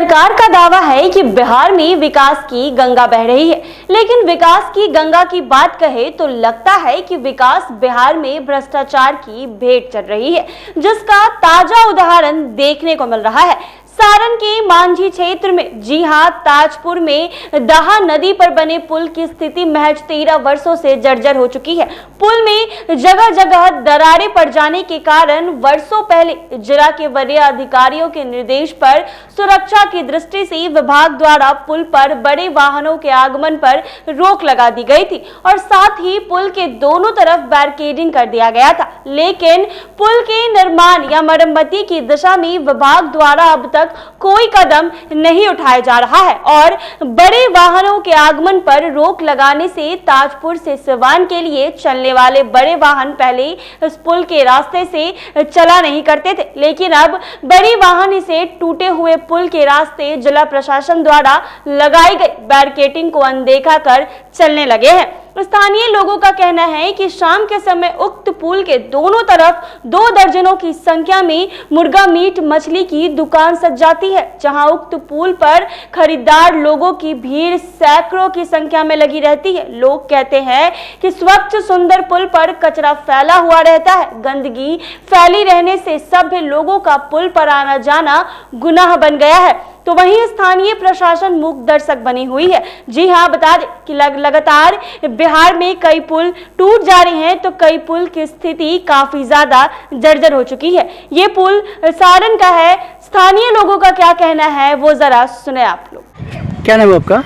सरकार का दावा है कि बिहार में विकास की गंगा बह रही है, लेकिन विकास की गंगा की बात कहे तो लगता है कि विकास बिहार में भ्रष्टाचार की भेंट चढ़ रही है, जिसका ताजा उदाहरण देखने को मिल रहा है। सारण के मांझी क्षेत्र में, जी हां, ताजपुर में दाहा नदी पर बने पुल की स्थिति महज 13 वर्षों से जर्जर हो चुकी है। पुल में जगह जगह दरारें पड़ जाने के कारण वर्षों पहले जिला के वरीय अधिकारियों के निर्देश पर सुरक्षा की दृष्टि से विभाग द्वारा पुल पर बड़े वाहनों के आगमन पर रोक लगा दी गई थी और साथ ही पुल के दोनों तरफ बैरिकेडिंग कर दिया गया था। लेकिन पुल के निर्माण या मरम्मती की दिशा में विभाग द्वारा अब तक कोई कदम नहीं उठाया जा रहा है और बड़े वाहनों के आगमन पर रोक लगाने से ताजपुर से सिवान के लिए चलने वाले बड़े वाहन पहले इस पुल के रास्ते से चला नहीं करते थे, लेकिन अब बड़े वाहन इसे टूटे हुए पुल के रास्ते जिला प्रशासन द्वारा लगाई गई बैरिकेडिंग को अनदेखा कर चलने लगे हैं। स्थानीय लोगों का कहना है कि शाम के समय उक्त पुल के दोनों तरफ 2 दर्जनों की संख्या में मुर्गा मीट मछली की दुकान सज जाती है, जहां उक्त पुल पर खरीदार लोगों की भीड़ सैकड़ों की संख्या में लगी रहती है। लोग कहते हैं कि स्वच्छ सुंदर पुल पर कचरा फैला हुआ रहता है। गंदगी फैली रहने से सभ्य लोगों का पुल पर आना जाना गुनाह बन गया है, तो वहीं स्थानीय प्रशासन मूक दर्शक बनी हुई है। जी हां, बता दें कि लगातार बिहार में कई पुल टूट जा रहे हैं, तो कई पुल की स्थिति काफी ज्यादा जर्जर हो चुकी है। ये पुल सारण का है। स्थानीय लोगों का क्या कहना है वो जरा सुने आप लोग। क्या नाम है आपका?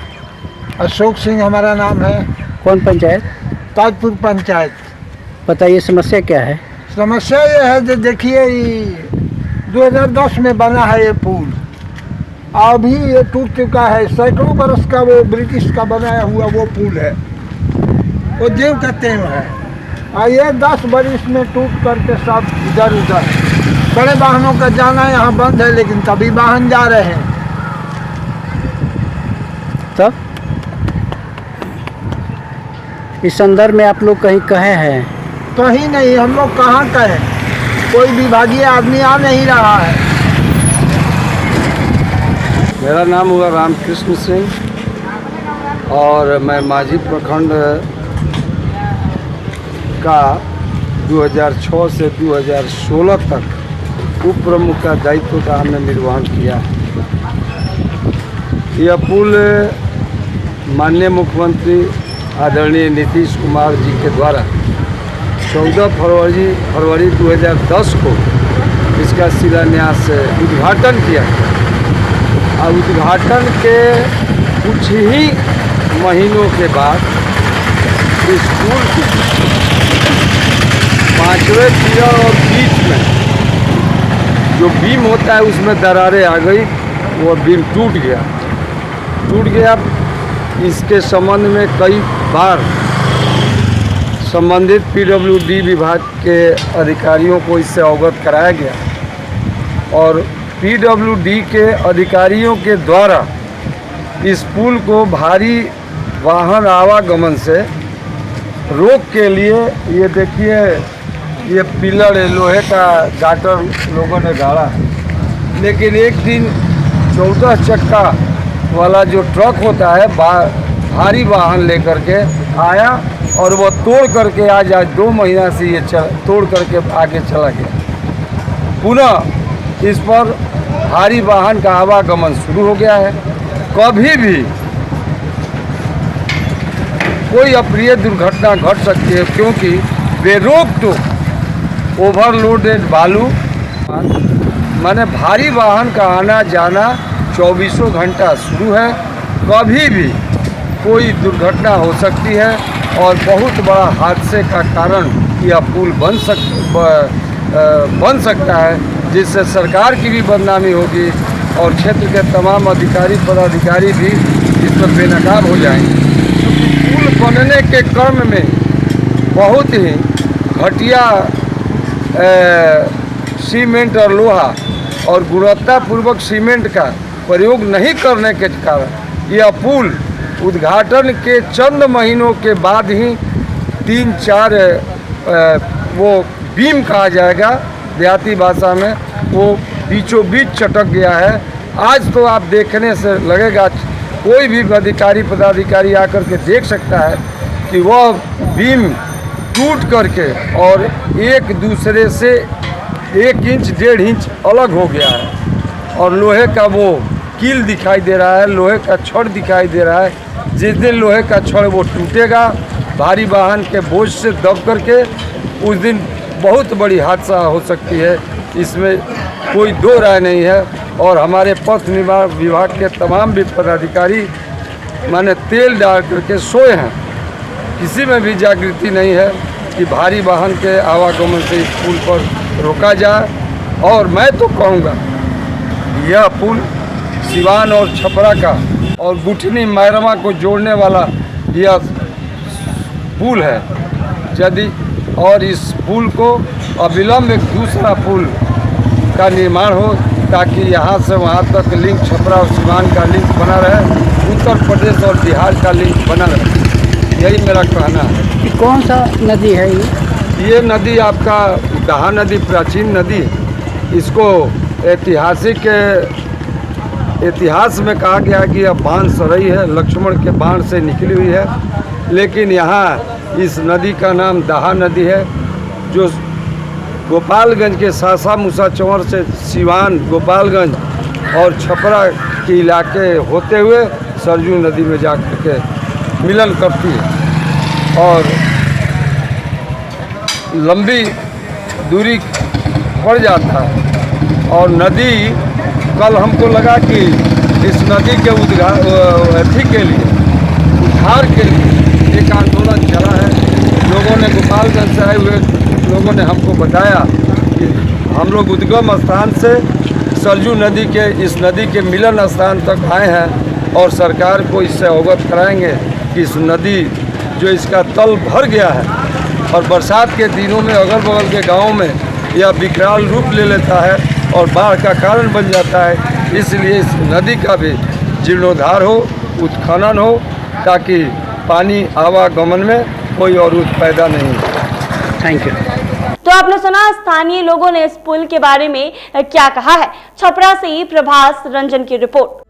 अशोक सिंह हमारा नाम है। कौन पंचायत? ताजपुर पंचायत। बताइए समस्या क्या है? समस्या ये है जो देखिए 2010 में बना है ये पुल, अभी ये टूट चुका है। सैकड़ों बरस का वो ब्रिटिश का बनाया हुआ वो पुल है, वो जीव का तेव है और ये 10 बरस में टूट करके सब इधर उधर। बड़े वाहनों का जाना यहाँ बंद है, लेकिन तभी वाहन जा रहे हैं। तब इस संदर्भ में आप लोग कहीं कहे हैं? कहीं नहीं, हम लोग कहाँ कहें, कोई विभागीय आदमी आ नहीं रहा है। मेरा नाम हुआ रामकृष्ण सिंह और मैं मांझी प्रखंड का 2006 से 2016 तक उप प्रमुख का दायित्व का हमने निर्वहन किया है। यह पुल माननीय मुख्यमंत्री आदरणीय नीतीश कुमार जी के द्वारा 14 फरवरी 2010 को इसका शिलान्यास उद्घाटन किया गया और उद्घाटन के कुछ ही महीनों के बाद इस पुल के 5वें पिलर और बीच में जो बीम होता है उसमें दरारें आ गई, वो बीम टूट गया। इसके संबंध में कई बार संबंधित पीडब्ल्यूडी विभाग के अधिकारियों को इससे अवगत कराया गया और पीडब्ल्यूडी के अधिकारियों के द्वारा इस पुल को भारी वाहन आवागमन से रोक के लिए ये देखिए ये पिलर लोहे का गाटर लोगों ने गाड़ा है। लेकिन एक दिन 14 चक्का वाला जो ट्रक होता है भारी वाहन लेकर के आया और वो तोड़ करके आज 2 महीना से ये तोड़ करके आगे चला गया। पुनः इस पर भारी वाहन का आवागमन शुरू हो गया है। कभी भी कोई अप्रिय दुर्घटना घट सकती है, क्योंकि बेरोक तो ओवरलोडेड बालू माने भारी वाहन का आना जाना 24 घंटा शुरू है। कभी भी कोई दुर्घटना हो सकती है और बहुत बड़ा हादसे का कारण यह पुल बन सकता है, जिससे सरकार की भी बदनामी होगी और क्षेत्र के तमाम अधिकारी पदाधिकारी भी इस पर बेनकाब हो जाएंगे। पुल बनने के क्रम में बहुत ही घटिया सीमेंट और लोहा और गुणवत्तापूर्वक सीमेंट का प्रयोग नहीं करने के कारण यह पुल उद्घाटन के चंद महीनों के बाद ही 3-4 वो बीम कहा जाएगा देहाती भाषा में, वो बीचों बीच चटक गया है आज तो आप देखने से लगेगा, कोई भी अधिकारी पदाधिकारी आकर के देख सकता है कि वह बीम टूट करके और एक दूसरे से 1 इंच 1.5 इंच अलग हो गया है और लोहे का वो कील दिखाई दे रहा है, लोहे का छड़ दिखाई दे रहा है। जिस दिन लोहे का छड़ वो टूटेगा भारी वाहन के बोझ से दब करके, उस दिन बहुत बड़ी हादसा हो सकती है, इसमें कोई दो राय नहीं है। और हमारे पथ निर्माण विभाग के तमाम भी पदाधिकारी माने तेल डाल करके सोए हैं, किसी में भी जागृति नहीं है कि भारी वाहन के आवागमन से इस पुल पर रोका जाए। और मैं तो कहूँगा यह पुल सिवान और छपरा का और बुठनी मैरमा को जोड़ने वाला यह पुल है। यदि और इस पुल को अविलंब एक दूसरा पुल का निर्माण हो ताकि यहाँ से वहाँ तक लिंक, छपरा और सिवान का लिंक बना रहे, उत्तर प्रदेश और बिहार का लिंक बना रहे, यही मेरा कहना है। ये कौन सा नदी है ये नदी आपका दहा नदी प्राचीन नदी है। इसको इतिहास में कहा गया है कि यह बाण सरई है, लक्ष्मण के बाण से निकली हुई है। लेकिन यहाँ इस नदी का नाम दहा नदी है, जो गोपालगंज के सासा मूसा चंवर से सिवान, गोपालगंज और छपरा के इलाके होते हुए सरजू नदी में जाकर के मिलन करती है और लंबी दूरी पड़ जाता है। और नदी, कल हमको लगा कि इस नदी के उद्धार के लिए एक आंदोलन चला है। लोगों ने, गोपालगंज से आए हुए लोगों ने हमको बताया कि हम लोग उद्गम स्थान से सरजू नदी के, इस नदी के मिलन स्थान तक आए हैं और सरकार को इससे अवगत कराएंगे कि इस नदी जो इसका तल भर गया है और बरसात के दिनों में अगल बगल के गाँव में यह विकराल रूप ले लेता है और बाढ़ का कारण बन जाता है। इसलिए इस नदी का भी जीर्णोद्धार हो, उत्खनन हो, ताकि पानी आवागमन में कोई और पैदा नहीं हो। Thank you. तो आपने सुना स्थानीय लोगों ने इस पुल के बारे में क्या कहा है। छपरा से प्रभास रंजन की रिपोर्ट।